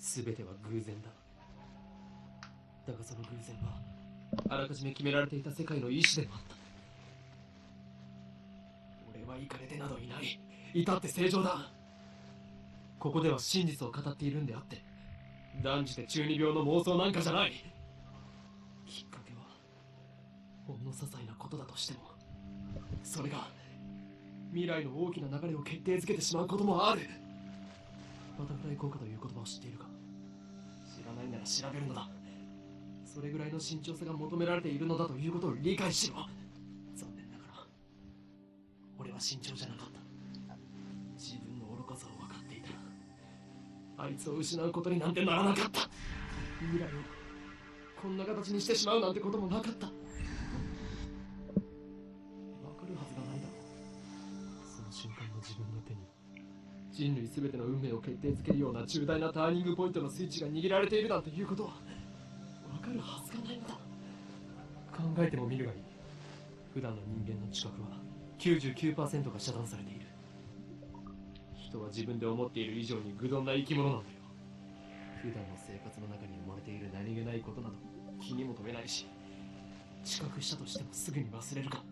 全ては偶然だ。だがその偶然はあらかじめ決められていた世界の意志でもあった。俺はイカれてなどいない。至って正常だ。ここでは真実を語っているんであって、断じて中二病の妄想なんかじゃない。きっかけはほんの些細なことだとしても、それが未来の大きな流れを決定づけてしまうこともある。バタフライ効果という言葉を知っているか？知らないなら調べるのだ。それぐらいの慎重さが求められているのだということを理解しろ。残念ながら俺は慎重じゃなかった。自分の愚かさを分かっていたらあいつを失うことになんてならなかった。未来をこんな形にしてしまうなんてこともなかった。分かるはずがないだろう。その瞬間の自分の手に人類全ての運命を決定づけるような重大なターニングポイントのスイッチが握られているなんていうことは分かるはずがないのだ。考えてもみるがいい。普段の人間の知覚は 99% が遮断されている。人は自分で思っている以上に愚鈍な生き物なんだよ。普段の生活の中に生まれている何気ないことなど気にも留めないし、知覚したとしてもすぐに忘れるか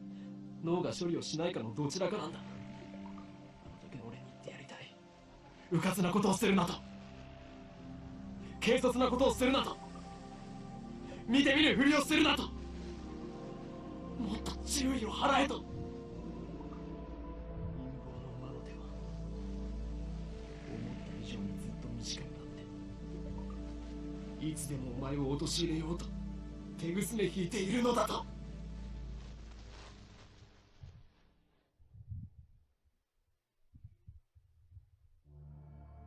脳が処理をしないかのどちらかなんだ。あの時の俺に言ってやりたい。うかつなことをするなと、軽率なことをするなと、見て見ぬふりをするなと、もっと注意を払えと。陰謀の魔の手は思った以上にずっと短くなって、いつでもお前を陥れようと手ぐすね引いているのだと。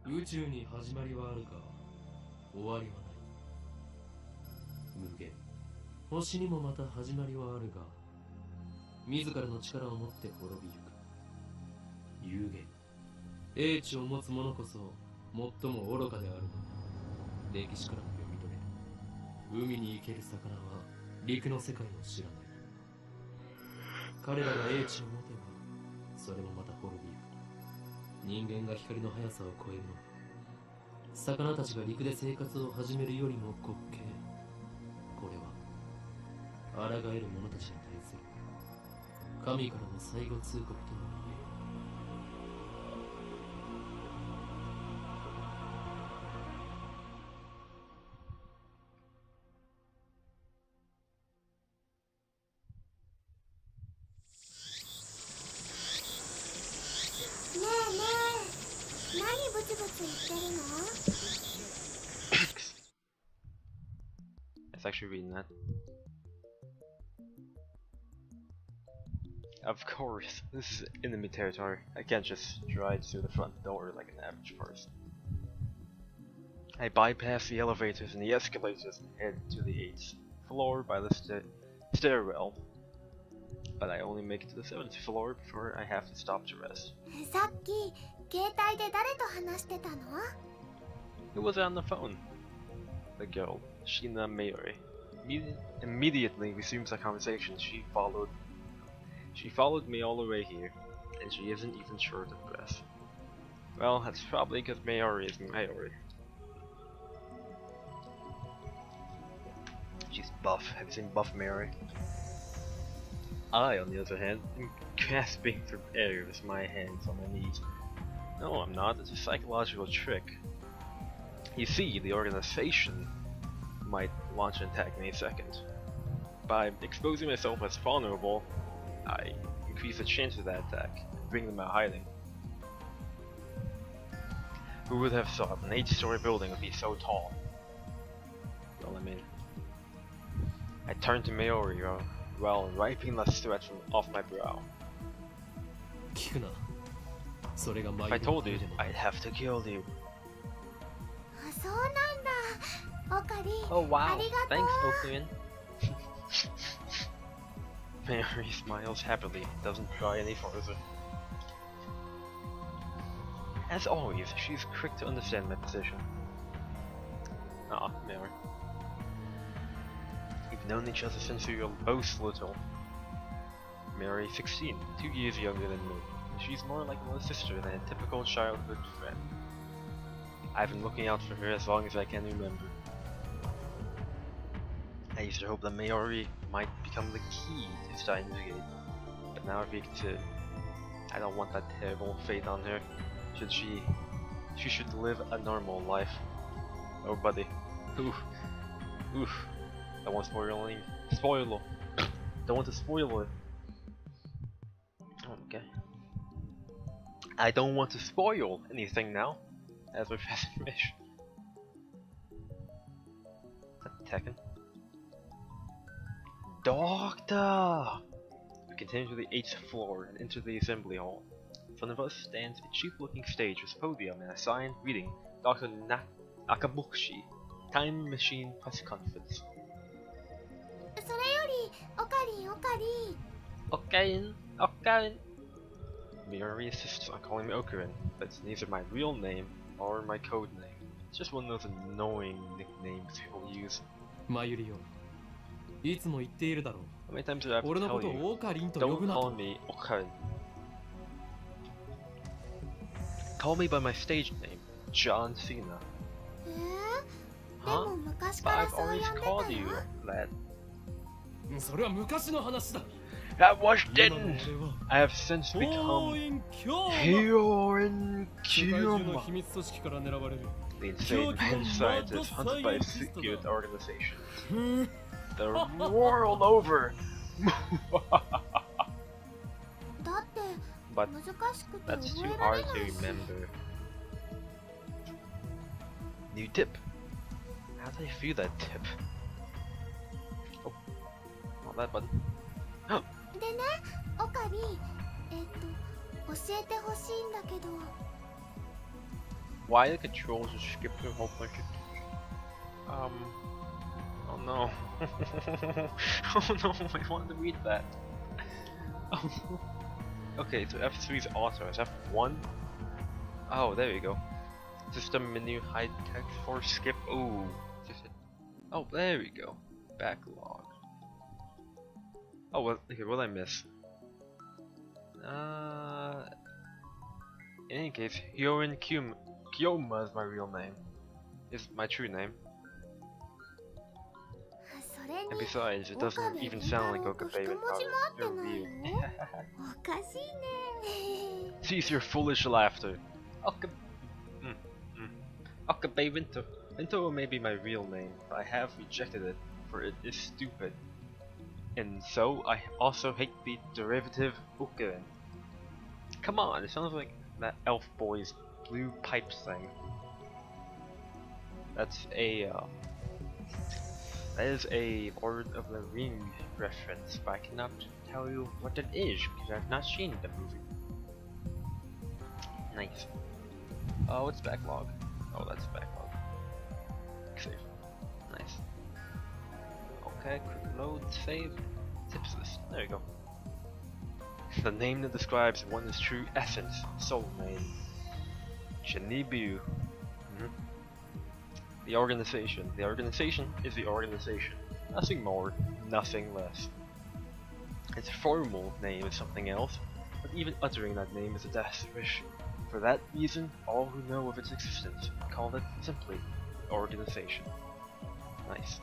宇宙に始まりはあるが終わりはない。無限、星にもまた始まりはあるが自らの力を持って滅びゆく。有限、英知を持つ者こそ最も愚かであるのだ。歴史からも読み取れる。海に生ける魚は陸の世界を知らない。彼らが英知を持てばそれもまた滅びゆく。人間が光の速さを超えるのは魚たちが陸で生活を始めるよりも滑稽。これは抗える者たちに対する神からの最後通告とも言える。ねえねえ、何ブツブツ言ってるの？ It's actually reading that. Of course, this is enemy territory. I can't just drive through the front door like an average person. I bypass the elevators and the escalators and head to the 8th floor by the stairwell. But I only make it to the 7th floor before I have to stop to rest. さっき携帯で誰と話してたの？ Who was on the phone? The girl, Sheena Mayori. Immediately resumes the conversation. She followed me all the way here, and she isn't even short of breath. Well, that's probably because Mayori is Mayori. She's buff. Have you seen buff Mayori? I, on the other hand, am gasping for air with my hands on my knees. No, I'm not. It's a psychological trick. You see, the organization might launch an attack any second. By exposing myself as vulnerable, I increase the chance of that attack and bring them out hiding. Who would have thought an 8-story building would be so tall? Well, I mean, I turned to Mayori while wiping the sweat off my brow. If I told you, I'd have to kill you. そうなんだ。オカリ、 Oh wow, ありがとう。 thanks Okuin. Mary smiles happily, doesn't try any further. As always, she's quick to understand my position. Ah, Mary. We've known each other since we were both little. Mary, 16, 2 years younger than me. She's more like my sister than a typical childhood friend. I've been looking out for her as long as I can remember. I used to hope that Mayori might become the key to Steins Gate, but now I've reached to. I don't want that terrible fate on her. She should live a normal life. Oh buddy. Oof. Oof. I want spoiling. Spoiler. Don't want to spoil it. Okay. I don't want to spoil anything now. As with Fish. Tekken. Doctor! We continue to the 8th floor and enter the assembly hall. In front of us stands a cheap-looking stage with a podium and a sign reading Dr. Nakabushi, Time Machine Press Conference. それよりオカリンオカリン Okarin. Miori insists on calling me Okarin, but it's neither my real name or my code name. It's just one of those annoying nicknames people use. マユリよ、いつも言っているだろう。 How many times did I have 俺 to のこ tell と you? をオカリンと呼 Don't ぶな call と。 me Okarin. Call me by my stage name, John Cena. で Huh? も昔 But から I've そう呼ん always でた called よ you that. それは昔の話だ。 That was 今の then. 俺は I have since 応 become 援強 Hyorin 世界中の Kyuma, 秘密組織から狙われる。 the insane mad scientist hunted by a secret organization. The world over. だって But 難しくて that's 覚 too えられ hard な to いし remember. New tip. How do I feel that tip? Oh, not that button. でねオカリン教えてほしいんだけど Why the controls just skip through a whole bunch of... Oh no. Oh no, I wanted to read that. Oh no. Okay, so F3 is auto. Is F1? Oh, there you go. System menu, hide text for skip. Ooh. Oh, there we go. Backlog. Oh, what? Okay, what did I miss? In any case, Hyorin Kyoma is my real name. Is my true name. それ And に besides, it doesn't even sound like Okabe without it. You're real. おかしいね Cease your foolish laughter. Okabe Rinto. Rinto may be my real name, but I have rejected it, for it is stupid. And so, I also hate the derivative Okarin. Come on, it sounds like that elf boy's blue pipes thing. That's a, that is a Lord of the Ring reference, but I cannot tell you what it is because I've not seen the movie. Nice. Oh, it's backlog. Oh, that's backlog. Save. Nice. Okay, quick load, save. Tips list. There you go. The name that describes one's true essence, soul name. Shinibu. The organization. The organization is the organization. Nothing more, nothing less. Its formal name is something else, but even uttering that name is a death wish. For that reason, all who know of its existence call it simply organization. Nice.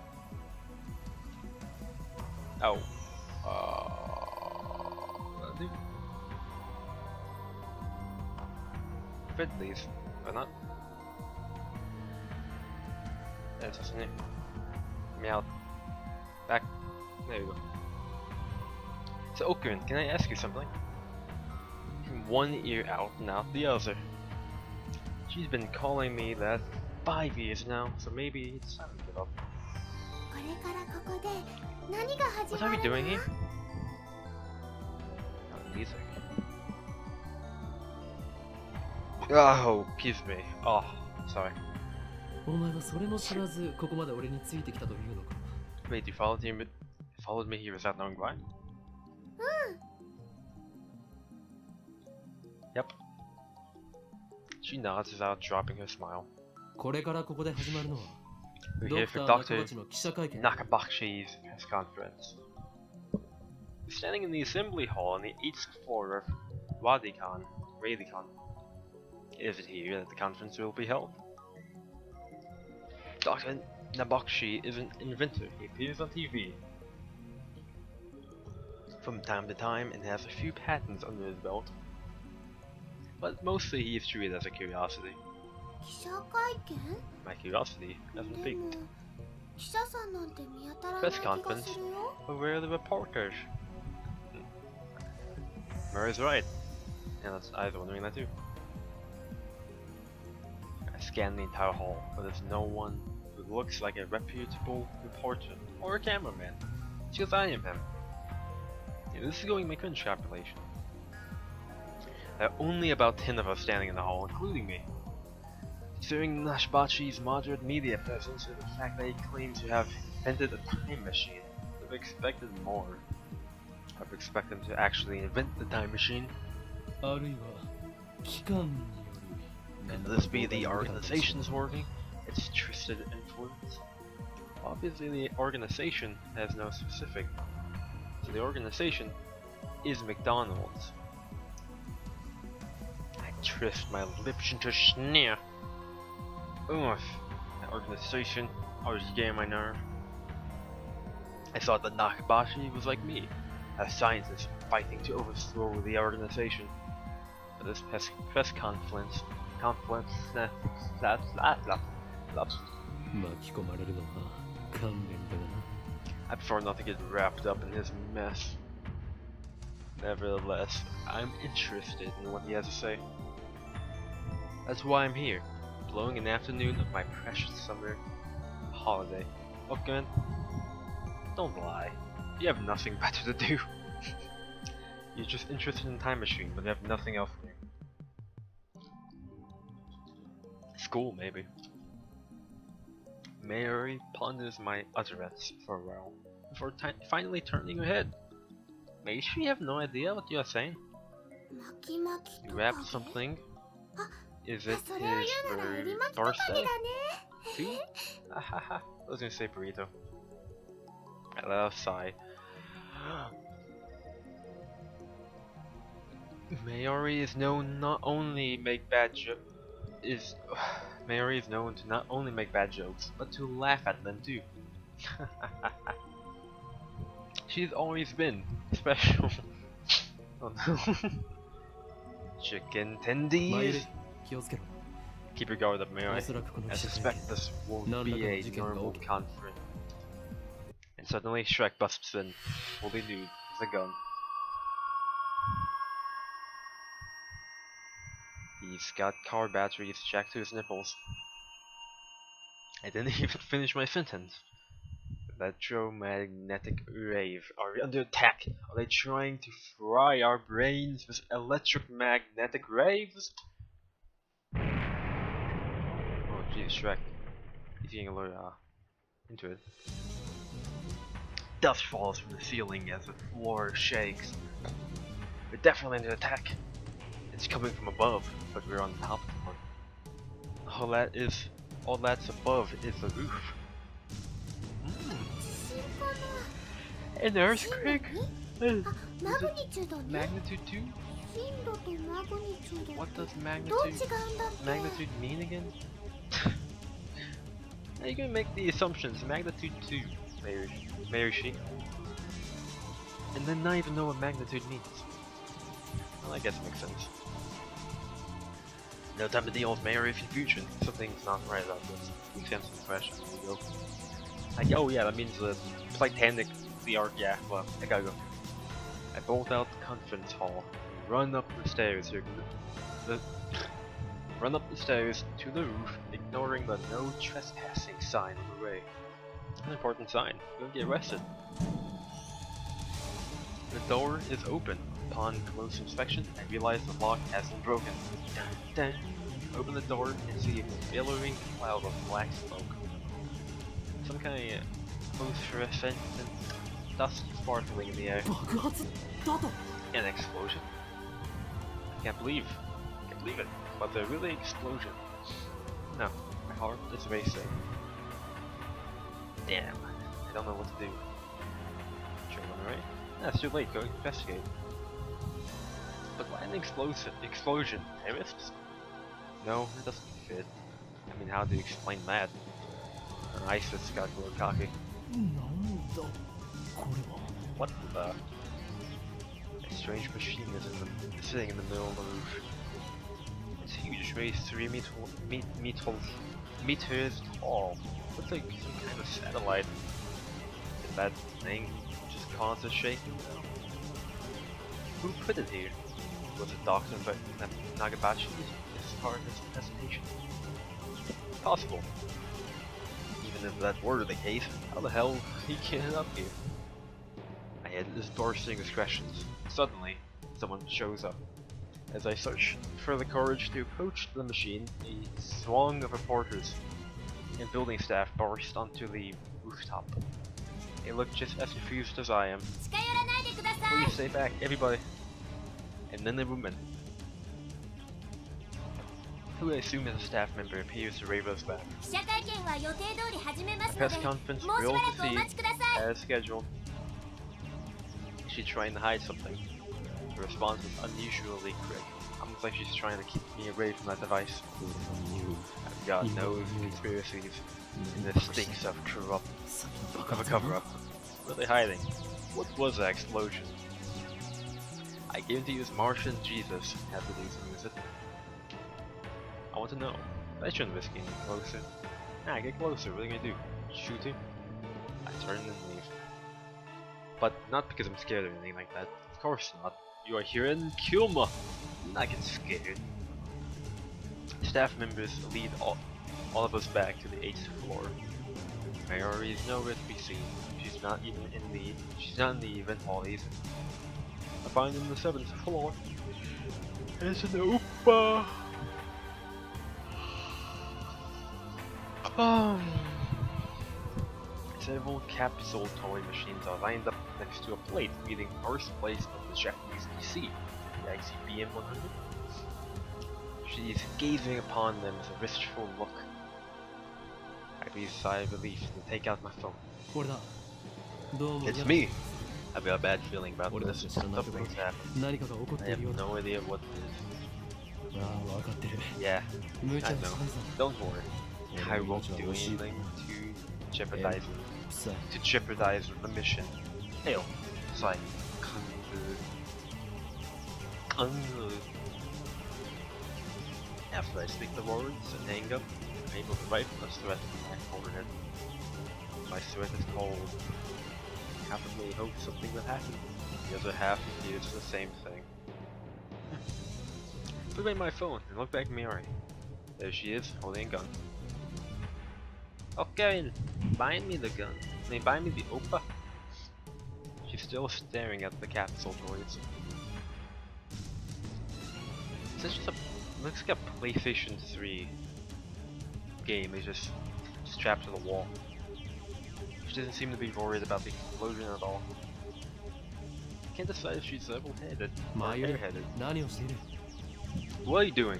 Oh. Ridley's. Why not? That's his name. Meow. Back. There you go. So Okarin, can I ask you something? One ear out and out the other. She's been calling me that 5 years now, so maybe it's time to give up. これからここで何が始 What ま are る we の doing here? Oh, music. Oh, excuse me. Oh, sorry. お前はそれも知らずここまで俺についてきたというのか。 Wait, you followed me here without knowing why? Yep. She nods without dropping her smile. これからここで始まるのは We're ド here クタ for ー中 Dr. 鉢の記者会見。 Nakabakshi's press conference. We're standing in the assembly hall on the 8th floor of Radicon. Is it here that the conference will be held? Dr. Nabokshi is an inventor. He appears on TV from time to time and has a few patents under his belt. But mostly he is treated as a curiosity. 記者会見 My curiosity hasn't で peaked. も記者さんなんて見当たらない気 Press が conference. するよ But where are the reporters? Murray's right. And I was wondering that too. I scan the entire hall, but there's no one who looks like a reputable reporter or a cameraman. Because I am him. Yeah, this is going my cringe calculation. There are only about 10 of us standing in the hall, including me. Considering Nashbachi's moderate media presence and the fact that he claims to have invented a time machine, I've expected more. I've expected him to actually invent the time machine. あるいは機関による Could this be the organization's working? It's twisted influence? Obviously the organization has no specific. So the organization is McDonald's. I twist my lips into a sneer. Ugh, that organization always getting my nerve. I thought that Nakabashi was like me, a scientist fighting to overthrow the organization. But this press conference, 巻き込まれるのは勘弁だな I prefer not to get wrapped up in his mess. Nevertheless, I'm interested in what he has to say. That's why I'm here, blowing an afternoon of my precious summer holiday. Look, man, don't lie. You have nothing better to do. You're just interested in Time Machine, but you have nothing else to do. School, maybe. Mary ponders my utterance for a while, before finally turning her head. May she have no idea what you are saying? 巻き巻き You と wrapped かで something? Is あ it それを言うならエ his リ巻きとかで birthday? だね Too? Ahaha, I was gonna say burrito. I let out a sigh. Mayori is known not only make bad Mayori is known to not only make bad jokes, but to laugh at them too. She's always been special. Oh no. Chicken マイレ tendies. 気をつけろ Keep your guard up, お Mayori. そらくこの I 記者会見 suspect this won't 何ら be かの a 事件が normal 起き conference. And suddenly Shrek busts in, fully nude, with a gun. He's got car batteries jacked to his nipples. I didn't even finish my sentence. Electromagnetic rave. Are we under attack? Are they trying to fry our brains with electromagnetic raves? Oh jeez, Shrek. He's getting a little into it. Dust falls from the ceiling as the floor shakes. We're definitely under attack. It's coming from above, but we're on top of it. All that's above is the roof. 地震かな An earthquake? 震度 2? あ、マグニチュードね Magnitude 2? 震度とマグニチュード What does どう違 magnitude うんだっけ magnitude mean again? How you gonna make the assumptions? Magnitude 2, Mayushi. And then not even know what magnitude means. Well, I guess it makes sense. No time to deal with Mary's confusion. Something's not right about this. You can some questions. There we go. Like, oh yeah, that means the Titanic, the arc. Yeah, well, I gotta go. I bolt out the conference hall, run up the stairs. Run up the stairs to the roof, ignoring the no trespassing sign on the way. An important sign. You'll get arrested. The door is open. Upon close inspection, I realize the lock has been broken. Dun, dun. Open the door and see a billowing cloud of black smoke. Some kind of phosphorescent dust sparkling in the air. 爆発だと An explosion. I can't believe it. But there really explosion. No, my heart is racing. Damn, I don't know what to do. Should I run away? Nah, it's too late. Go investigate. But why an explosion? Terrorists? No, it doesn't fit. I mean, how do you explain that? ISIS got a little cocky. なんだこれは。 What the? A strange machine is sitting in the middle of the roof. It's huge, weighs 3 meters tall. Looks like some kind of satellite. Is that thing just constantly shaking? Who put it here? Was it Dr. Nagabachi as part of his investigation? Possible. Even if that were the case, how the hell he get up here? I had this bursting questions. Suddenly, someone shows up. As I search for the courage to approach the machine, a throng of reporters and building staff burst onto the rooftop. They look just as confused as I am. Please stay back, everybody. And then the woman, who I assume is a staff member, appears to wave us back. A press conference will proceed as scheduled. Is she trying to hide something? The response was unusually quick, almost like she's trying to keep me away from that device. I've got no conspiracies, and this stinks of a cover-up. What are they hiding? What was that explosion? I guarantee this Martian Jesus had to do something with it. I want to know. I shouldn't risk getting closer. Nah, get closer. What are you gonna do? Shoot him? I turn and leave. But not because I'm scared or anything like that. Of course not. You are here in Kyoma. I'm not getting scared. Staff members lead all of us back to the 8th floor. Mayuri is nowhere to be seen. She's not in the event hall either. I find him on the 7th floor. It's an Oopa. Several capsule toy machines are lined up next to a plate reading first place on the Japanese PC, the ICBM 100. She's gazing upon them with a wistful look. I breathe a sigh of relief and take out my phone. これだ。どうも。 It's me! I've got a bad feeling about 俺た this. ちの知らないところ Something's で happened. 何かが起こっ I てい have るようだ。 no idea what it is. ああ、分かってる。 Yeah, 無 I 茶 know. なさいぞ。 Don't worry. I won't do anything to jeopardize the mission. Hail, Sai, Kanzu. After I speak the words and hang up, I'm able to write the threat on my forehead. My threat is cold. Half of me hopes something will happen. The other half fears the same thing. Put away my phone and look back at Miori. There she is, holding a gun. Okay, buy me the gun. Buy me the Oppa. She's still staring at the capsule droids. This just looks like a PlayStation 3 game. It's just strapped to the wall. She doesn't seem to be worried about the explosion at all. I can't decide if she's level-headed or airheaded. 何をしている？ What are you doing?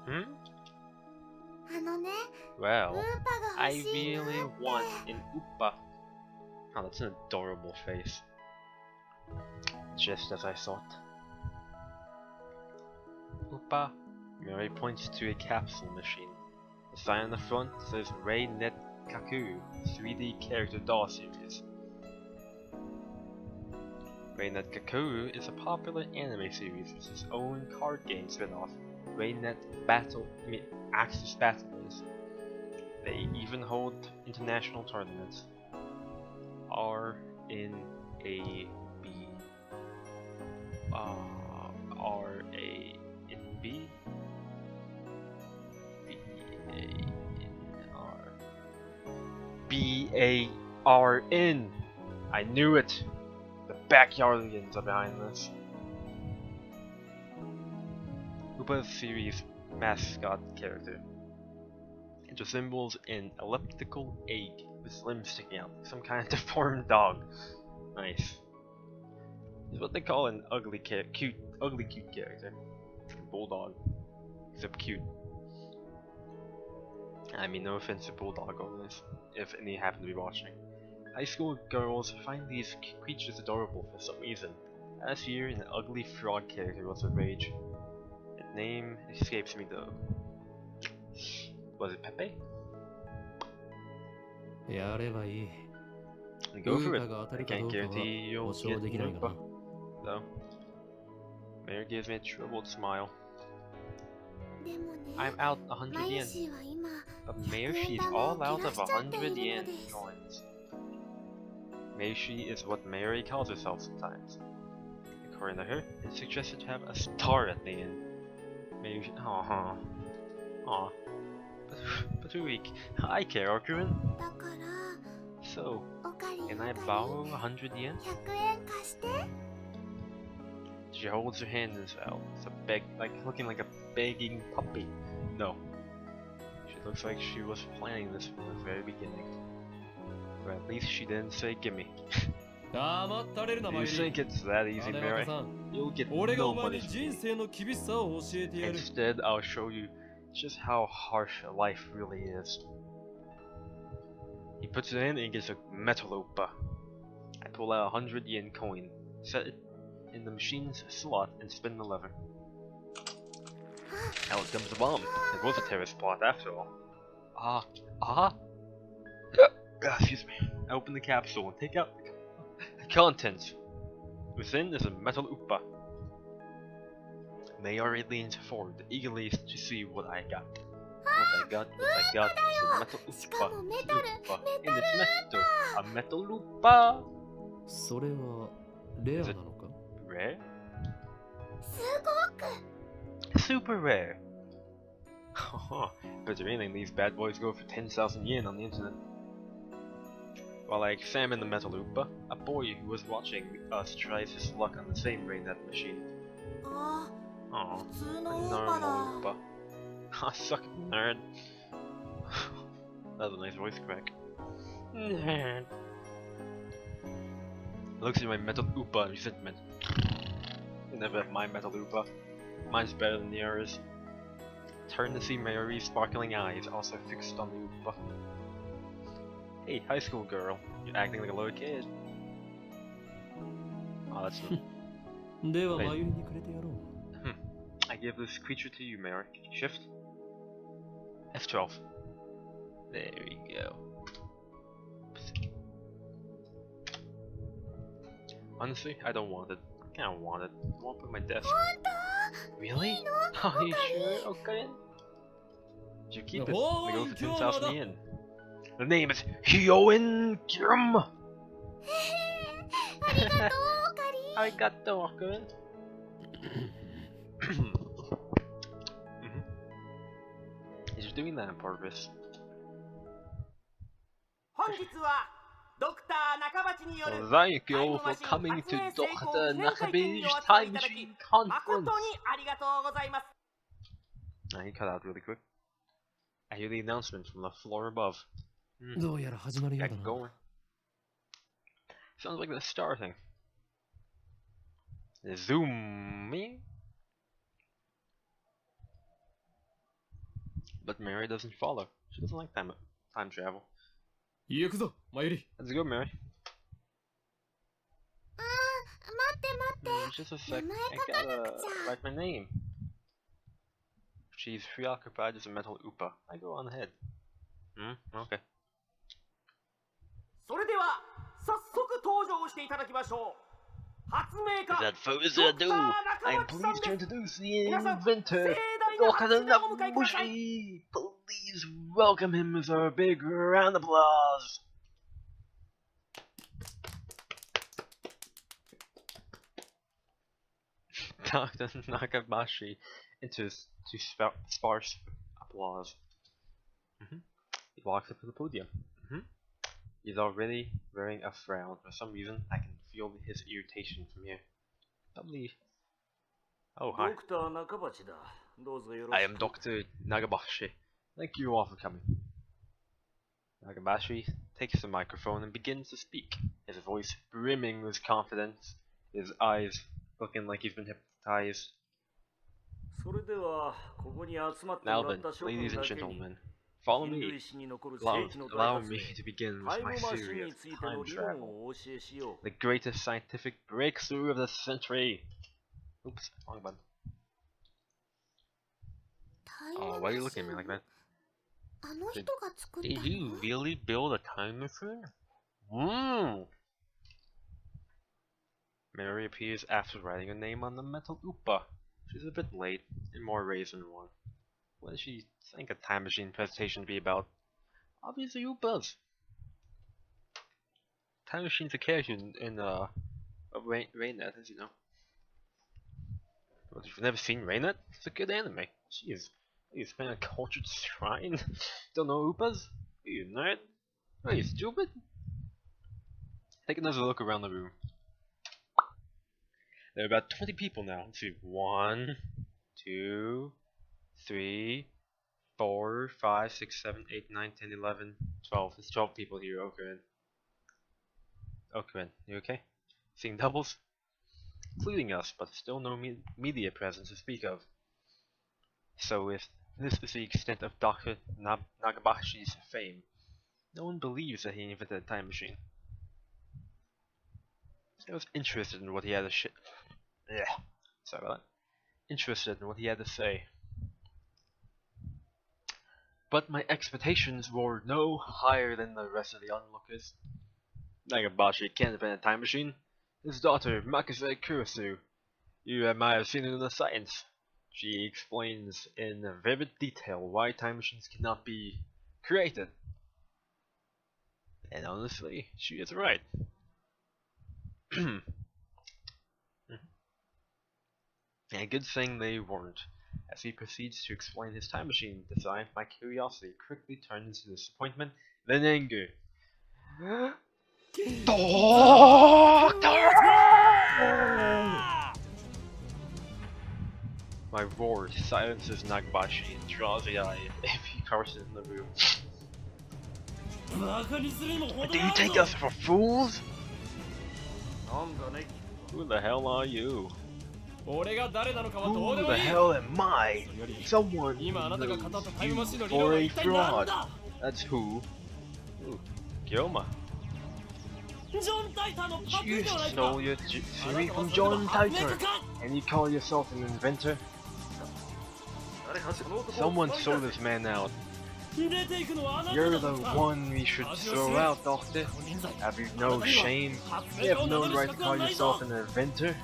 Hmm? あのね、 Well, ウーパが I 欲しい really な want って。 an Oopa. Oh, that's an adorable face. Just as I thought. Oopa. Mary points to a capsule machine. The sign on the front says RayNet Kaku 3D character doll series. RayNet Kaku is a popular anime series with its own card game spin-off, RayNet Axis Battles. They even hold international tournaments. R in A B. R A in B. B A in R. B A R N. I knew it. The Backyardigans are behind this. Oopa's series mascot character. It resembles an elliptical egg with limbs sticking out, like some kind of deformed dog. Nice. It's what they call an ugly cute character. Bulldog. Except cute. I mean, no offense to bulldog owners, if any happen to be watching. High school girls find these creatures adorable for some reason. Last year, an ugly frog character was a rage. Its name escapes me though. Was it Pepe? やればいい。 Go for it. ウーパが当た I るか can't どうかは guarantee you'll 保証 get できないがな。 Europa, though. Mayor gives me a troubled smile. でもね、 I'm out 100マユ yen. シーは今 But Mayor 100 she's 円玉 all を out 切ら of しちゃって 100 いる yen のです。 coins. Meishi is what Mary calls herself sometimes. According to her, it's suggested to have a star at the end. Meishi, aw, but weak. I care, Okurin. だから So, おかり can お I か borrow 100 yen? り100円貸して。 She holds her hand out, it's a looking like a begging puppy. No. She looks like she was planning this from the very beginning. Or at least she didn't say gimme. 黙ったれるな、 You マユリ。 think it's that easy, 金 Mary? 若さん、 You'll get 俺が no お前 money に from 人 me. 生の厳しさを教えてやる。 Instead, I'll show you just how harsh life really is. He puts it in and gets a metal opa. I pull out a 100 yen coin, set it in the machine's slot, and spin the lever. Out comes the bomb. It was a terrorist plot after all. Excuse me. I open the capsule and take out the contents. Within is a metal upa. Mayori leans forward, eagerly to see what I got. What I got is a metal upa. And it's metal. A metal upa. それはレアなのか？ Rare? すごく Super rare. But anything, these bad boys go for 10,000 yen on the internet. While I examine the metal upa, a boy who was watching us tries his luck on the same brainnet machine. あ Aw, 普通 a のウーパ normal だ。 upa. Ah, suck it, nerd. That was a nice voice crack. Nerd. Looks at my metal upa in resentment. You never have my metal upa. Mine's better than yours. Turn to see Mary's sparkling eyes, also fixed on the upa. Hey, high school girl, you're acting like a little kid. Oh, that's not. では、 Wait. マユリにくれてやろう。 I give this creature to you, Mary. Shift. F12. There we go. Honestly, I don't want it. I don't want it. I want to put it on my desk. 本当 Really? Are you sure? Okay. You keep it. We go for 10,000 yen. The name is Hyoin Gyum. ありがとうおかり。 I got the walker. He's doing that on purpose. 本日はドクター中鉢による Thank you for coming to Dr. Nakabe's Time Machine 誠 Conference. にありがとうございます。 He cut out really quick. I hear the announcement from the floor above. どうやら始まるよう Get だな。 going. Sounds like they're starting. Zoom me. But Mary doesn't follow. She doesn't like time travel. 行くぞ、マユリ。 Let's go, Mary. 待って待って。 Just a sec. I 名前書かな gotta くちゃ。 write my name. She's preoccupied as a metal upa. I go on ahead. Okay. それでは早速登場していただきましょう。発明家 Without further ado, Dr. I'm Nakabachi-san pleased to です。 introduce the 皆さん、盛 inventor, 大な拍手 Dr. でお迎えください。 Nakabachi. Please welcome him with a big round of applause. Dr. Nakabashi enters to sparse applause. He walks up to the podium. He's already wearing a frown. For some reason, I can feel his irritation from here. Probably. Oh, hi. ドクター中鉢だ。どうぞよろ I し am く。 Dr. Nagabashi. Thank you all for coming. Nagabashi takes the microphone and begins to speak, his voice brimming with confidence, his eyes looking like he's been hypnotized. それではここに集まって Now もら then, った諸君 ladies だ and けに gentlemen, follow 人 me. 類史に残る世紀の大 Allow 発 me 明 to begin タ with イム my マシン series に of ついての time 理論 travel. をお教えしよう。 The greatest scientific breakthrough of the century. Oops, wrong button. タイム Why are you looking at me like that? あの人が作った Did he の？ really build a time machine? Mmm. Mary appears after writing her name on the metal Upa. She's a bit late, in more ways than one. What does she think a time machine presentation to be about? Obviously Upas. Time machine's a character in Rainet, as you know. Well, if you've never seen Rainet, it's a good anime. Jeez, you spent a cultured shrine. Don't know Upas? Are you a nerd? Are you stupid? Take another look around the room. There are about 20 people now. Let's see. 1, 2, 3, 4, 5, 6, 7, 8, 9, 10, 11, 12. There's 12 people here. Okay, you okay? Seeing doubles? Including us, but still no media presence to speak of. So if this is the extent of Dr. Nagabashi's fame, no one believes that he invented a time machine. I was interested in what he had to interested in what he had to say. But my expectations were no higher than the rest of the onlookers. Nagabashi can't invent a time machine. His daughter, Makase Kurisu, you might have seen it in the science. She explains in vivid detail why time machines cannot be created. And honestly, she is right. And a good thing they weren't. As he proceeds to explain his time machine design, my curiosity quickly turns into disappointment, then anger. Doctor! My roar silences Nagabashi and draws the eye if he crouches in the room. Do you take us for fools? Who the hell are you? Who the hell am I? Someone who knows you for a fraud. That's who. Ooh, Gyoma. You stole your theory from John Titor, and you call yourself an inventor? Someone throw this man out. You're the one we should throw out, Doctor. Have you no shame? You have no right to call yourself an inventor.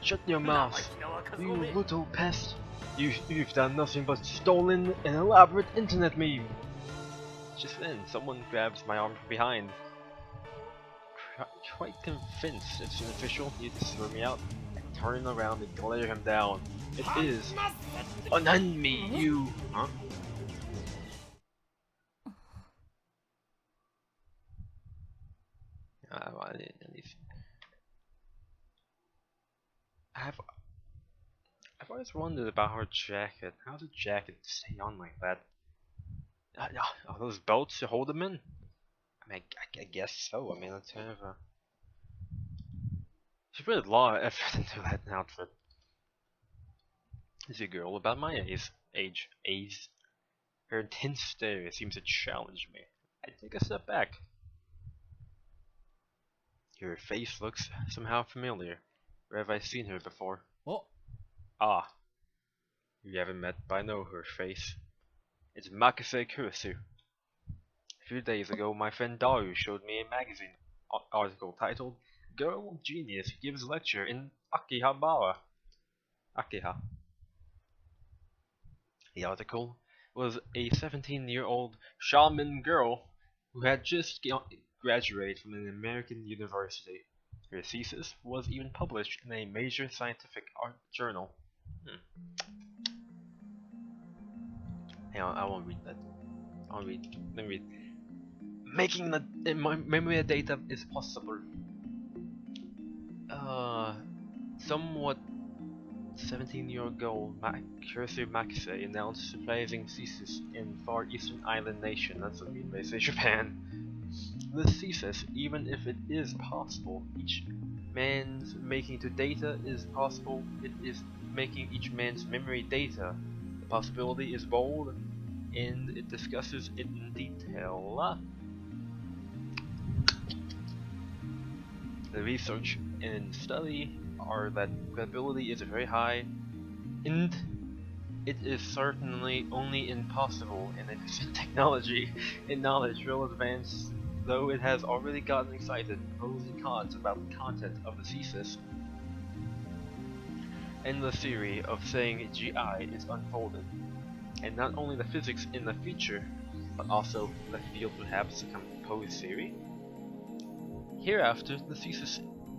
Shut your mouth, you little pest. You've done nothing but stolen an elaborate internet meme. Just then, someone grabs my arm from behind. Quite convinced it's an official, he just threw me out. I turn around and glare him down. It is. Unhand me, you. Huh? I've always wondered about her jacket. How does a jacket stay on like that? Are those belts to hold them in? I mean, I guess so. I mean, that's kind of a... She put a lot of effort into that outfit. Is a girl about my age. Her intense stare seems to challenge me. I take a step back. Her face looks somehow familiar. Where have I seen her before? Oh. Ah. You haven't met, but I know her face. It's Makase Kurisu. A few days ago, my friend Daru showed me a magazine article titled Girl Genius Gives Lecture in Akihabara. Akiha. The article was a 17-year-old shaman girl who had just graduated from an American university. Her thesis was even published in a major scientific art journal. Hang on, I won't read that. Let me read. Making the memory data is possible. Somewhat 17-year-old girl Kurisu Makase announced surprising thesis in Far Eastern Island nation. That's what we may say Japan. This thesis, even if it is possible, each man's making to data is possible. It is making each man's memory data. The possibility is bold, and it discusses it in detail. The research and study are that credibility is very high, and It is certainly only impossible in a technology and knowledge real advanced, though it has already gotten excited, pros and cons about the content of the thesis and the theory of saying GI is unfolded, and not only the physics in the future, but also the field perhaps a composed theory. Hereafter, the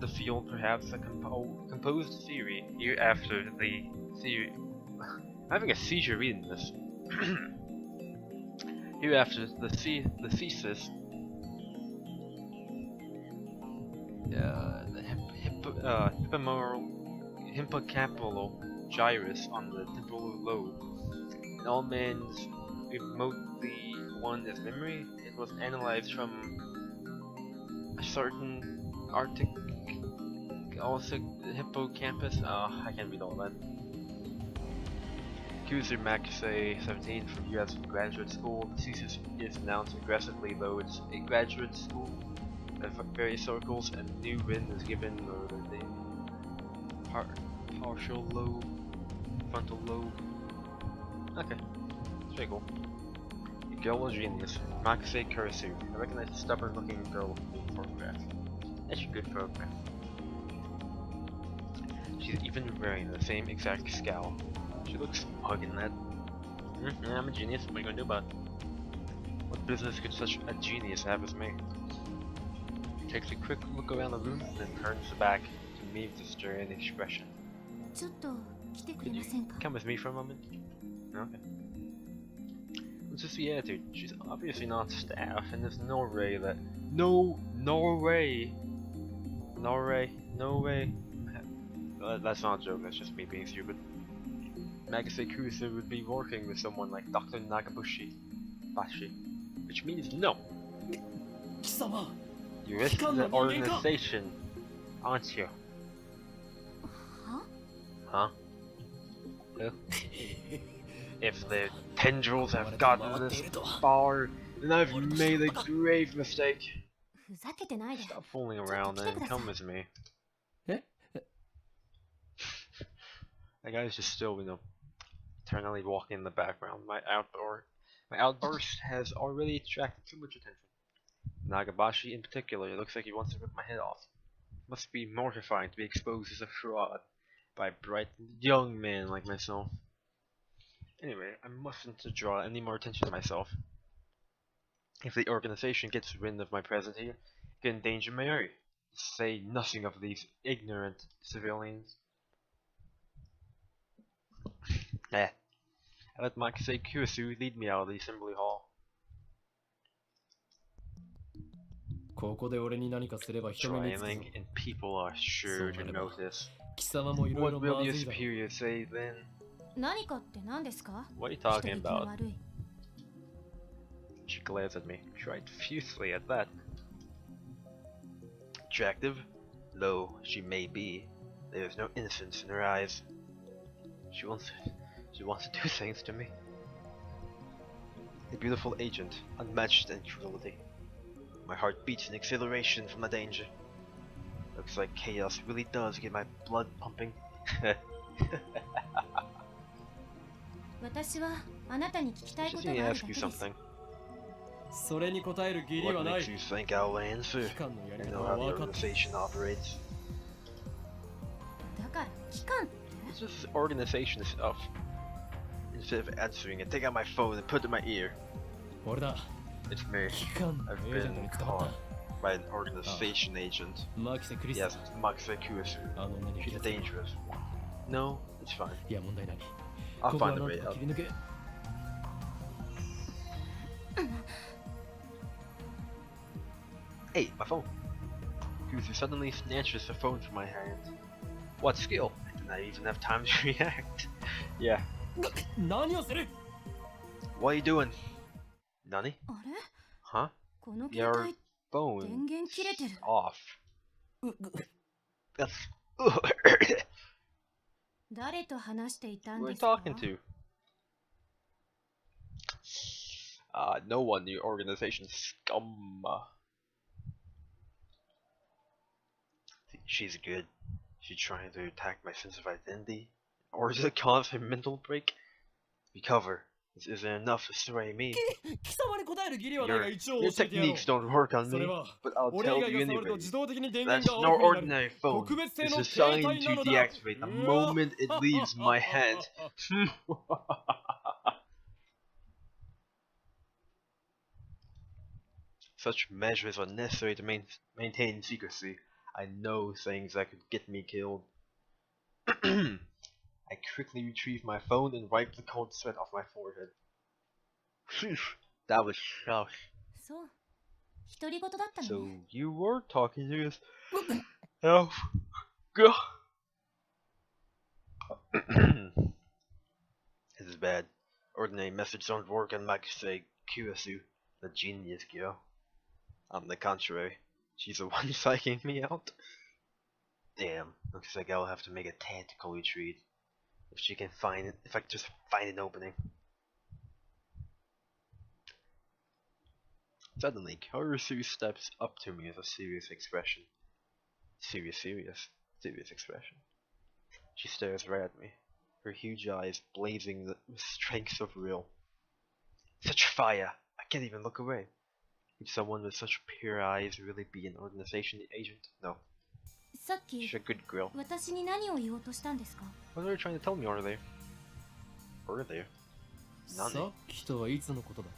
field perhaps a composed theory. Hereafter, the theory. I'm having a seizure reading this. Hereafter, the thesis. The hippocampal gyrus on the temporal lobe. In all man's remotely one is memory. It was analyzed from a certain Arctic also hippocampus. I can't read all that. Accuser Maxey 17 from US graduate school. The thesis is announced aggressively, though it's a graduate school of various circles, and new wind is given the partial lobe, frontal lobe. Okay, it's pretty cool. A girl of genius, Maxey Kurisu. I recognize the stubborn-looking girl in the photograph. That's a good photograph. She's even wearing the same exact scowl. She looks smug in that. Yeah, I'm a genius. What are you gonna do about it? What business could such a genius have as me? Takes a quick look around the room, then turns back to me with a stern expression. Could you come with me for a moment? Okay. What's just the attitude? She's obviously not staff, and there's no way that no way. That's not a joke. That's just me being stupid. Magase Kusa would be working with someone like Dr. Nagabushi, which means no. You're in the organization, aren't you? Huh? If the tendrils have gotten this far, then I've made a grave mistake. Stop fooling around and come with me. That guy's just still, eternally walking in the background. My outburst has already attracted too much attention. Nagabashi in particular, it looks like he wants to rip my head off. It must be mortifying to be exposed as a fraud by a bright young man like myself. Anyway, I mustn't draw any more attention to myself. If the organization gets wind of my presence here, it can endanger my area. Say nothing of these ignorant civilians. I let Makise Kurisu lead me out of the assembly hall. Trying, and people are sure to notice. What will your superior say then? What are you talking about? She glares at me, tried fiercely at that. Attractive? Though she may be, there is no innocence in her eyes. She wants to do things to me. A beautiful agent, unmatched in cruelty. My heart beats in exhilaration from the danger. Looks like chaos really does get my blood pumping. Just need to ask you something. What makes you think I'll answer? I know how the organization operates. It's just organization stuff. Instead of answering it, take out my phone and put it in my ear. It's me. I've been caught by an organization agent. Yes, Makise Kurisu. She's dangerous. No, it's fine. I'll find a way out. Hey, my phone. Kurisu suddenly snatches the phone from my hand. What skill? I did not even have time to react. Yeah. What are you doing? Nani? Huh? Your phone off. That's who are you talking to? No one. Your organization scum. She's good. She's trying to attack my sense of identity, or is it cause a mental break? Recover. This isn't enough to sway me. 貴様に答える義理はないが Your, 一応 your 教えてやろう techniques don't work on それ me, は but I'll 俺以 tell 外 you が触ると anyway. 自動的に電源 That's が no オフになる ordinary phone. 特別製 It's の designed 携帯な to のだ deactivate the moment it leaves my hand. Such measures are necessary to maintain secrecy. I know things that could get me killed. I quickly retrieved my phone and wiped the cold sweat off my forehead. Phew, that was tough. そう独り言だったの So ね you were talking to us. Oh, God. This is bad. Ordinary methods don't work on Makise Kirasu, the genius girl. On the contrary, she's the one psyching me out. Damn, looks like I'll have to make a tactical retreat. If she can find it, if I can just find an opening. Suddenly, Karasu steps up to me with a serious expression. Serious expression. She stares right at me, her huge eyes blazing with strength of will. Such fire! I can't even look away. Could someone with such pure eyes really be an organization agent? No. さっき She's a good girl. 私に何を言おうとしたんですか What are you trying to tell me, Earlier? Earlier? さっきとはいつのことだ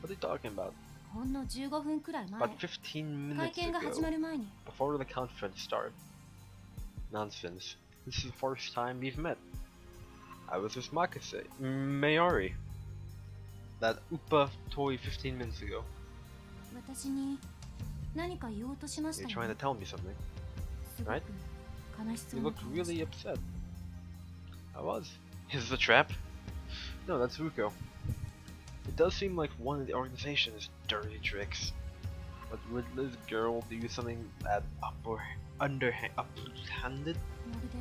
What are you talking about? ほんの15分くらい前 About 15会 minutes 見が始ま ago, る前に before the conference started. Nonsense. This is the first time we've met. I was with Makase, Mayari. That Upa toy 15 minutes ago. 私に何か言おうとしました You're よ trying ね to tell me something. すごく right? 悲しそ You うな looked 顔をして really upset. I was. Is this a trap? No, that's Ruko. It does seem like one of the organization's dirty tricks. But would this girl do something that uphanded? まるで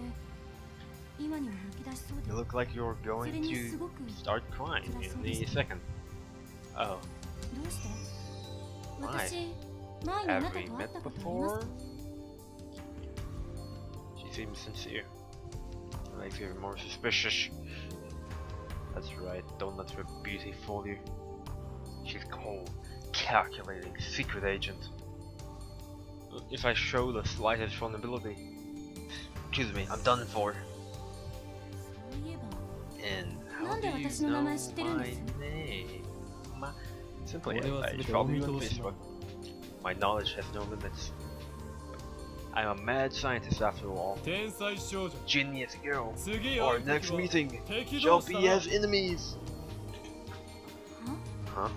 今にも泣き出しそうで You look like you're それ going にす to ごく start crying in the second. Oh, どうして Why? 私前にあな have た we と会 met ったことあります before? か She seems sincere. It makes me more suspicious. That's right, don't let her beauty fool you. She's cold, calculating, secret agent. If I show the slightest vulnerability, excuse me, I'm done for. そういえば And how なん do で you 私の know 名前知ってるん my です name? Simply, 俺は I 全て follow お見 you on 通しだ Facebook. My knowledge has no limits. I'm a mad scientist after all. 天才少女 Genius girl. 次 Our 会う next 時は meeting 敵 shall 同士 be だな as enemies. は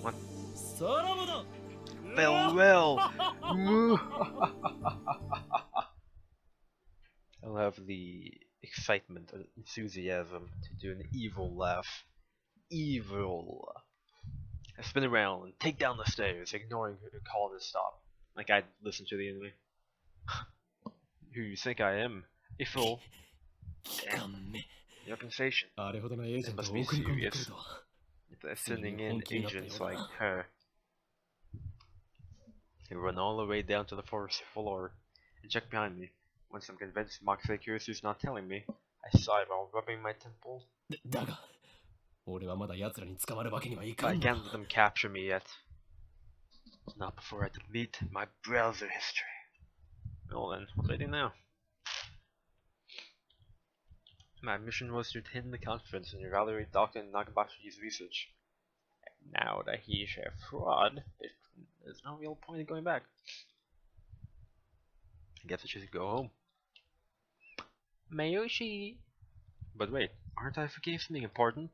Huh? さらばだ Farewell. I'll have the excitement and enthusiasm to do an evil laugh. Evil. I spin around and take down the stairs, ignoring her call to stop. Like I'd listen to the enemy. Who you think I am? A fool. 期間目 The organization. あれほどのエージェント Must を be 送り込んで serious. くるとは If they're sending in Honky up agents there. like her. They run all the way down to the first floor and check behind me. Once I'm convinced Makise Kirisu's not telling me, I sigh while rubbing my temple. だが俺はまだ奴らに捕まるわけにはい But か I んだ can't let them capture me yet. Not before I delete my browser history. Well then, what do I do now? My mission was to attend the conference and evaluate Dr. Nagabashi's research. And now that he's a fraud, there's no real point in going back. I guess I should go home. Mayoshi! But wait, aren't I forgetting something important?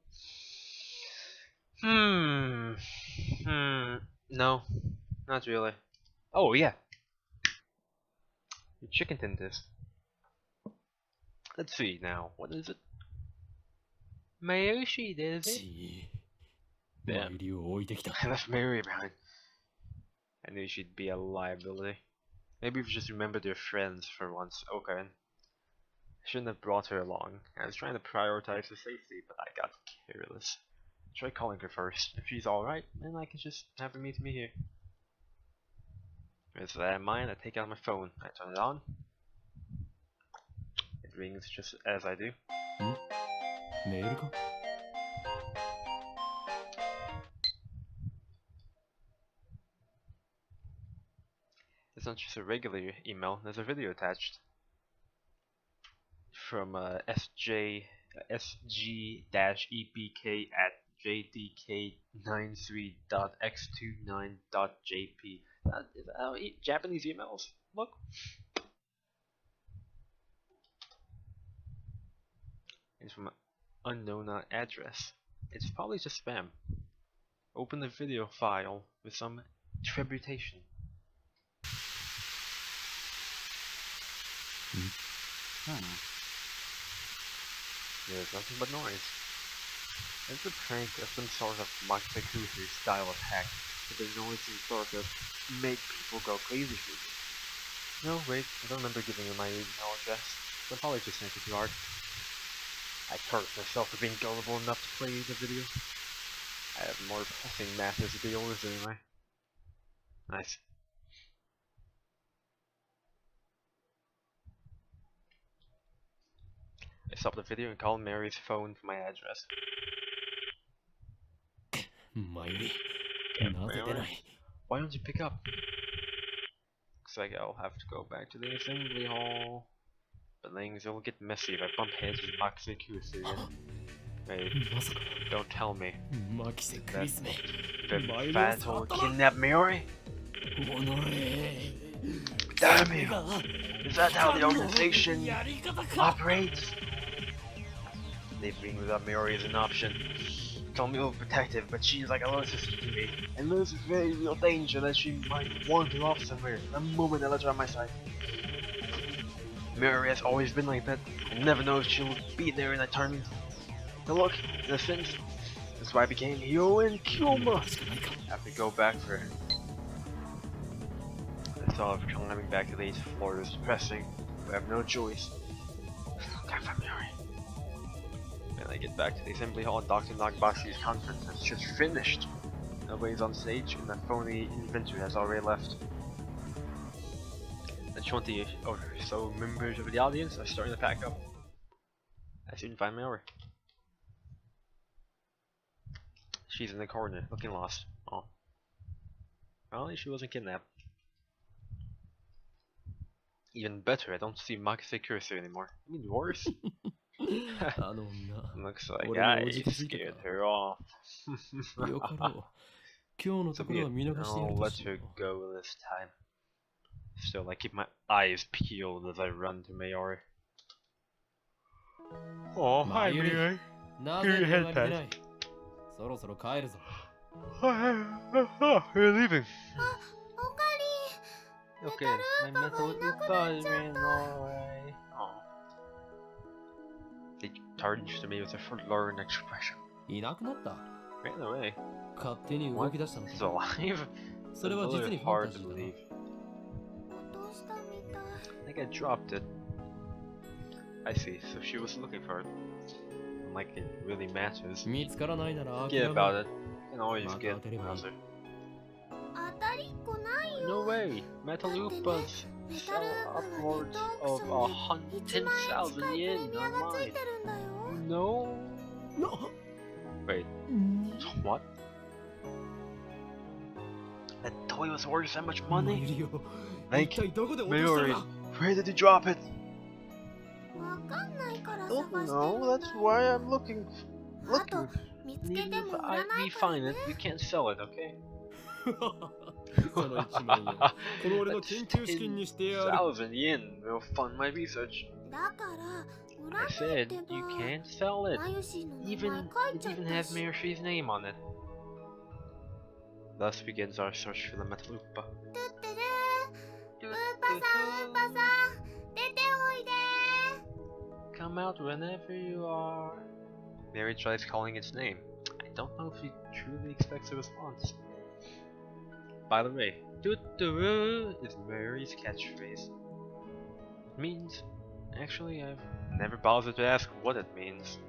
No, not really. Oh yeah, the chicken dentist. Let's see now, what is it? Mayoshi, there's it. ち Yeah. 参りを置いてきた I left Mary behind. I knew she'd be a liability. Maybe we just remember their friends for once. Okay. I shouldn't have brought her along. I was trying to prioritize her safety, but I got careless. Try calling her first. If she's alright, then I can just have her meet me here. With that in mind, I take out my phone. I turn it on. It rings just as I do. メールか？ It's not just a regular email, there's a video attached. From sg-epk at jdk93.x29.jp. Is that how Japanese emails look? It's from an unknown address. It's probably just spam. Open the video file with some tribulation. There's nothing but noise. It's a prank of some sort of Makitakusu style of hack, but the noise is sort of make people go crazy for you. No, wait, I don't remember giving you my email address, so I'll probably just send it to Art. I curse myself for being gullible enough to play the video. I have more pressing matters to deal with anyway. Nice. I stopped the video and called Mary's phone for my address. Mayuri, why don't you pick up? Looks like I'll have to go back to the assembly hall. But things will get messy if I bump heads with Makitakusu again. Wait, don't tell me. That fat old kidnapped Mayuri? Damn you! Is that how the organization operates? Leaving without Mayuri is an option. Call me overprotective, but she's like a little sister to me. And there's a very real danger that she might wander off somewhere the moment I let her on my side. Mayuri has always been like that. I never know if she'll be there in a turn. Now look, in a sense, that's why I became Hyo and Kyoma. I have to go back for her. The thought of climbing back to the 8th floor is depressing, but I have no choice. Look out for Mayuri. When I get back to the assembly hall, Dr. Nagbashi's conference has just finished. Nobody's on stage, and the phony inventor has already left. The 20 or so members of the audience are starting to pack up. I soon find Mayuri. She's in the corner, looking lost. Oh. Well, at least she wasn't kidnapped. Even better, I don't see Makitakusu anymore. I mean, worse. Looks like I scared her off. So yeah, I'll let her go this time. Still, I keep my eyes peeled as I run to Mayuri. Oh, hi Mayuri. Here your head pad. You're leaving. Okay, my mental is ran away. Oh. They turned to me with a forlorn expression. Ran away. What? He's alive? That's really hard to believe. I think I dropped it. I see, so she was looking for it. Like it really matters. Forget about it. You can always get another. No way! Metalupas sell upwards of 10,000 yen online. No? Wait. What? That toy was worth that much money? Like, Mayuri, where did you drop it? No, that's why I'm looking. Even if we find it, we can't sell it, okay? 10,000 yen will fund my research. I said you can't sell it. It even has Mayuri's name on it. Thus begins our search for the Metalupa. Come out whenever you are. Mary tries calling its name. I don't know if he truly expects a response. By the way, doo-doo is Mary's catchphrase. It means, actually, I've never bothered to ask what it means.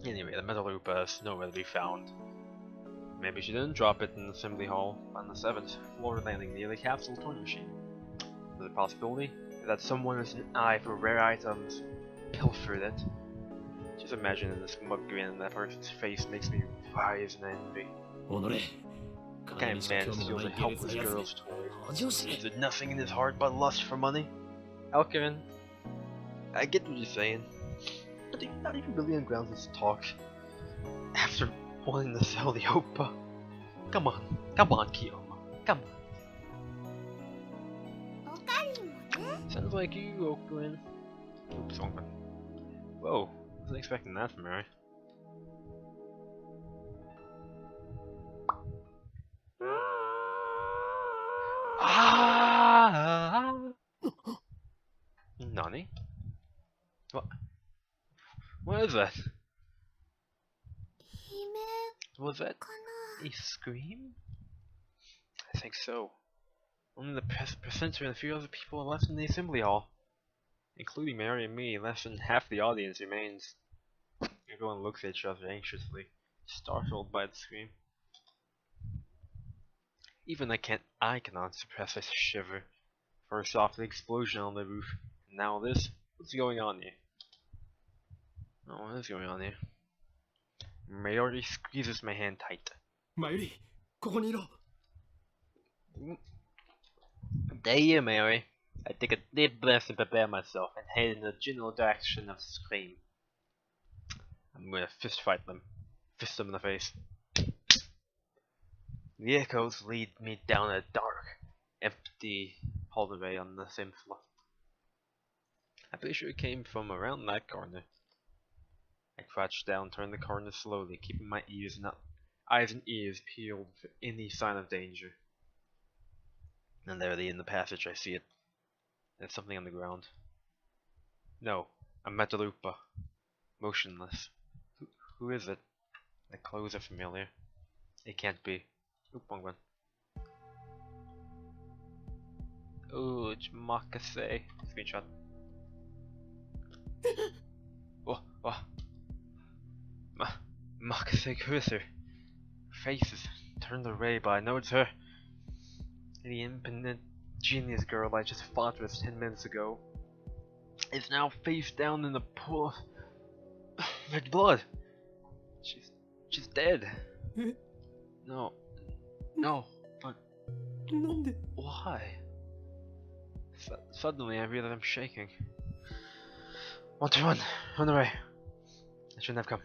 Anyway, the Metalupa is nowhere to be found. Maybe she didn't drop it in the assembly hall on the 7th floor landing near the capsule toy machine. There's a possibility that someone with an eye for rare items pilfered it. Just Just imagining this smug grin on that person's face makes me rise in envy. 己 What 金 kind に of しか man 興味の steals な a い下劣 helpless なやつ girl's toy? 恥を知れ Is there nothing in his heart but lust for money? Alkirin, I get what you're saying, but are you not even really on grounds to talk after wanting to sell the Oppa? Come on, Kiyoma, come on. オカリンもね。 Sounds like you, Okurin. Oops, wrong one. Whoa, wasn't expecting that from her. Ah! Nani? What? What is that? 悲鳴 Was that かな。 a scream? I think so. Only the presenter and a few other people are left in the assembly hall. Including Mary and me, less than half the audience remains. Everyone looks at each other anxiously, startled by the scream. Even I cannot suppress a shiver. First off, the explosion on the roof, and now this. What's going on here? Oh, what is going on here? Mayori squeezes my hand tight. マユリここにいろ There you, Mary. I take a deep breath to prepare myself and head in the general direction of the scream. I'm gonna fist fight them. Fist them in the face. The echoes lead me down a dark, empty hallway on the same floor. I'm pretty sure it came from around that corner. I crouched down, turned the corner slowly, keeping my eyes and ears peeled for any sign of danger. And there in the passage, I see it. There's something on the ground. No, a Metalupa. Motionless. Who is it? The clothes are familiar. It can't be. Oop, wrong one. Ooh, Makase. Screenshot. Oh. Makase Cursor. Faces turned away, but I know it's her. The impotent genius girl I just fought with 10 minutes ago is now face down in the pool of red blood. She's dead. No, but なんで why? Suddenly I realize I'm shaking. Want to run away. I shouldn't have come.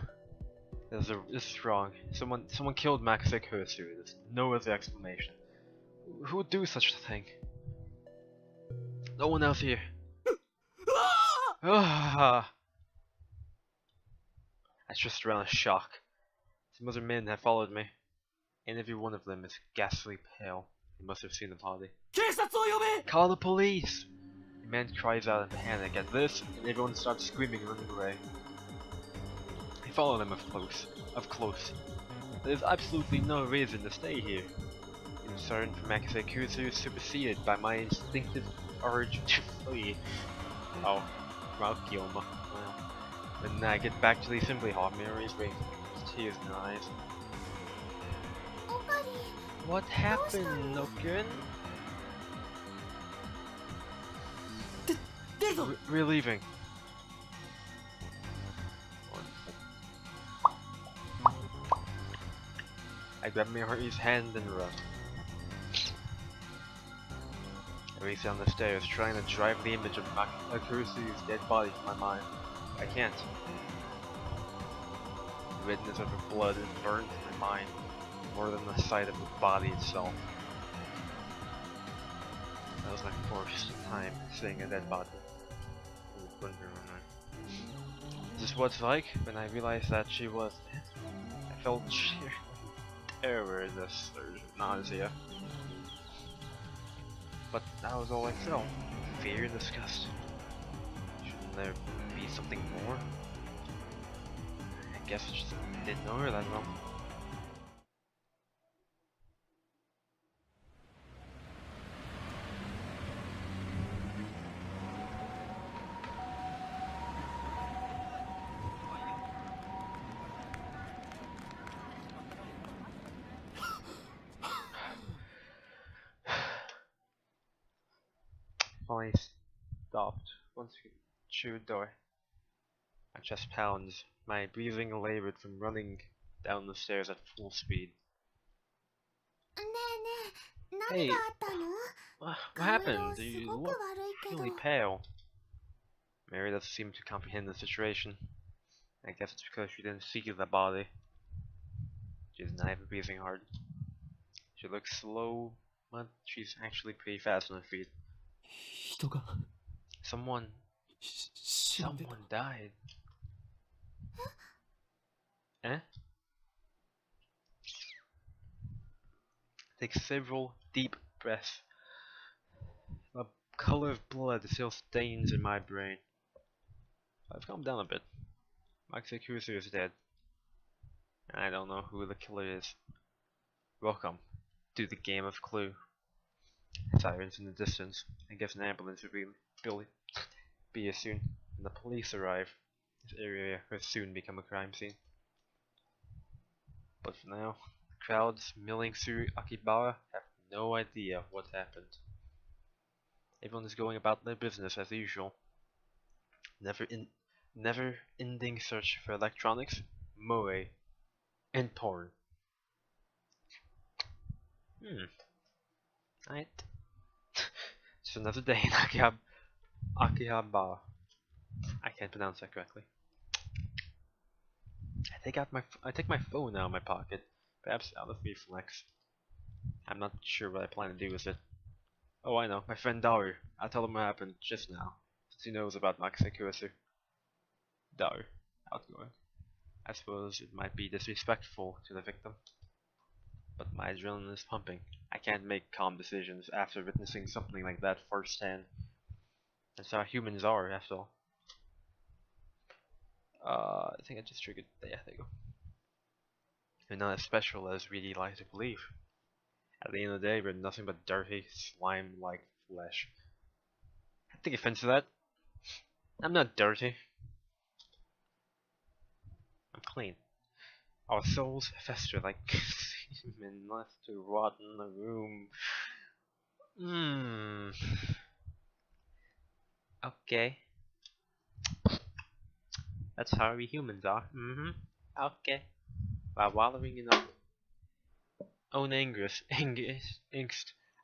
This is wrong. Someone killed Makase Kusu. There's no other explanation. Who would do such a thing? No one else here. Ah! I just around in shock. Some other men have followed me, and every one of them is ghastly pale. They must have seen the party. 警察を呼べ Call the police! The man cries out in panic at this, and everyone starts screaming and running away. I follow them up close. There's absolutely no reason to stay here. Concern for Makase Kuzu is superseded by my instinctive urge to flee. Oh, Kiyoma. Well, when I get back to the assembly hall, Mary's waiting, tears in her eyes. オカリン What happened, Noken? 出るぞ We're leaving. I grab Mary's hand and run. I race down the stairs, trying to drive the image of Makurusu's dead body from my mind. I can't. The redness of her blood is burned in my mind, more than the sight of the body itself. That was my first time seeing a dead body. Is this what it's like when I realized that she was dead? I felt sheer terror in this surge of nausea. But that was all I felt. Fear and disgust. Shouldn't there be something more? I guess I just didn't know her that well. Finally stopped once we through the door. My chest pounds. My breathing labored from running down the stairs at full speed. ねえねえ、何 Hey, があったの？ what 顔色 happened? す You ごく look 悪いけど。 really pale. Mary doesn't seem to comprehend the situation. I guess it's because she didn't see the body. She's not even breathing hard. She looks slow, but she's actually pretty fast on her feet. 人が Someone 死んでた。 Someone died. Eh? Take several deep breaths. The color of blood still stains in my brain. I've calmed down a bit. Maxi Cruiser is dead. I don't know who the killer is. Welcome to the game of Clue. Sirens in the distance. I guess an ambulance will be here soon. When the police arrive, this area will soon become a crime scene. But for now, the crowds milling through Akihabara have no idea what happened. Everyone is going about their business as usual. Never-ending search for electronics, moe, and porn. Right. Just another day in Akihabara. I can't pronounce that correctly. I take my phone out of my pocket, perhaps out of reflex. I'm not sure what I plan to do with it. Oh, I know, my friend Daru. I'll tell him what happened just now, since he knows about Makisekurasu. Daru, outgoing. I suppose it might be disrespectful to the victim, but my adrenaline is pumping. I can't make calm decisions after witnessing something like that firsthand. That's how humans are, after all. I think I just triggered. Yeah, there you go. You're not as special as really like to believe. At the end of the day, we're nothing but dirty, slime-like flesh. I take offense to that. I'm not dirty. I'm clean. Our souls fester like semen left to rot in the room. Okay. That's how we humans are. Okay. While wallowing in our own angst, I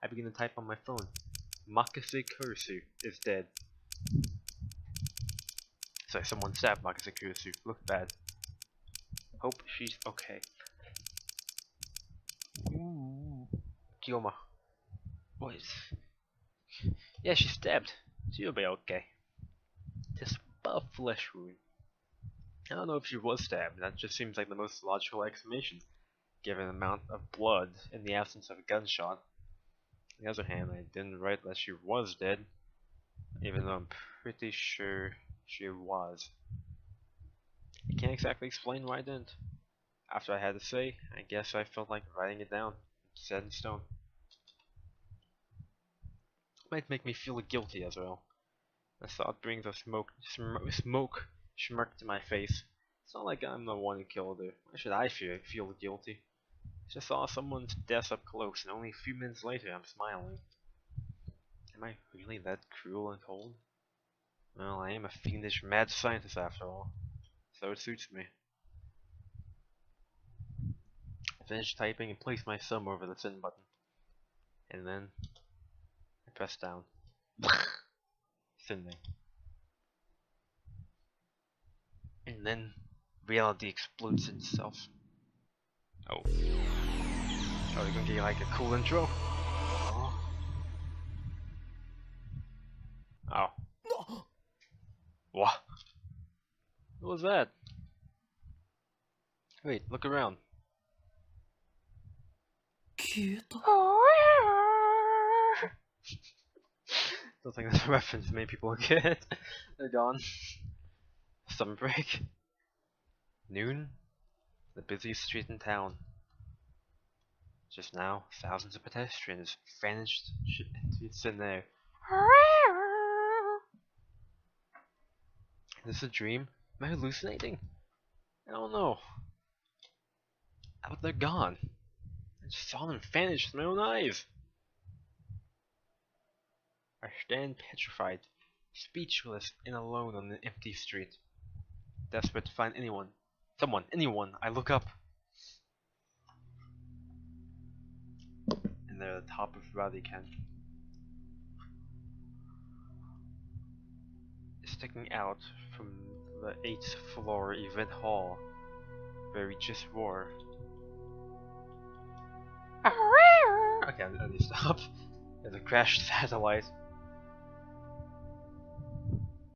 begin to type on my phone. Makase Kurisu is dead. So someone stabbed Makase Kurisu. Looked bad. Hope she's okay. Kioma. What? Yeah, she's stabbed. She'll be okay. Just a flesh wound. I don't know if she was stabbed. That just seems like the most logical explanation, given the amount of blood in the absence of a gunshot. On the other hand, I didn't write that she was dead, even though I'm pretty sure she was. I can't exactly explain why I didn't. After I had to say, I guess I felt like writing it down, set in stone. It might make me feel guilty as well. The thought brings a smoke smirk to my face. It's not like I'm the one who killed her. Why should I feel guilty? I just saw someone's death up close, and only a few minutes later I'm smiling. Am I really that cruel and cold? Well, I am a fiendish mad scientist after all, so it suits me. I finished typing and placed my thumb over the send button. And then I pressed down. Sending. And then reality explodes itself. Oh. Oh, you're gonna get like a cool intro? Oh. Oh. What? What was that? Wait, look around. 消えた。 Don't think that's a reference many people get. They're gone. Summer break. Noon. The busiest street in town. Just now, thousands of pedestrians vanished into thin air. Is this a dream? Am I hallucinating? I don't know. But they're gone. I just saw them vanish with my own eyes. I stand petrified, speechless and alone on the empty street. Desperate to find anyone. Anyone I look up. And they're at the top of Radican. Sticking out from the 8th floor event hall, where we just were. Okay, I need to stop. There's a crashed satellite.